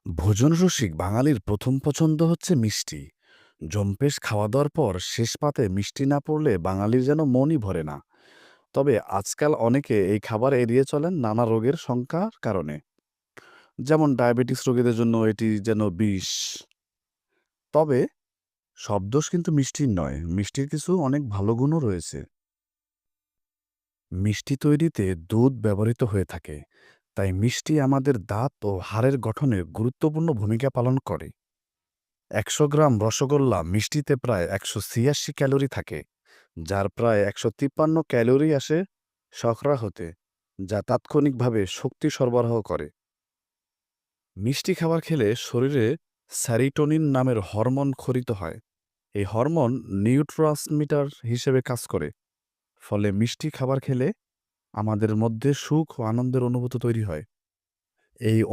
ভোজনরসিক বাঙালির প্রথম পছন্দ হচ্ছে মিষ্টি। জম্পেশ খাওয়া-দাওয়ার পর শেষ পাতে মিষ্টি না পড়লে বাঙালির যেন মনই ভরে না। তবে আজকাল অনেকে এই খাবার এড়িয়ে চলেন নানা রোগের শঙ্কার কারণে। যেমন ডায়াবেটিস রোগীদের জন্য এটি যেন বিষ। তবে সব দোষ কিন্তু মিষ্টির নয়, মিষ্টির কিছু অনেক ভালো গুণও রয়েছে। মিষ্টি তৈরিতে দুধ ব্যবহৃত হয়ে থাকে, তাই মিষ্টি আমাদের দাঁত ও হাড়ের গঠনে গুরুত্বপূর্ণ ভূমিকা পালন করে। ১০০ গ্রাম রসগোল্লা মিষ্টিতে প্রায় ১৮৬ ক্যালোরি থাকে, যার প্রায় ১৫৩ ক্যালোরি আসে শর্করা হতে, যা তাৎক্ষণিকভাবে শক্তি সরবরাহ করে। মিষ্টি খাবার খেলে শরীরে স্যারিটোনিন নামের হরমোন ক্ষরিত হয়। এই হরমোন নিউরোট্রান্সমিটার হিসেবে কাজ করে। ফলে মিষ্টি খাবার খেলে আমাদের মধ্যে সুখ ও আনন্দের অনুভূতি তৈরি হয়। এই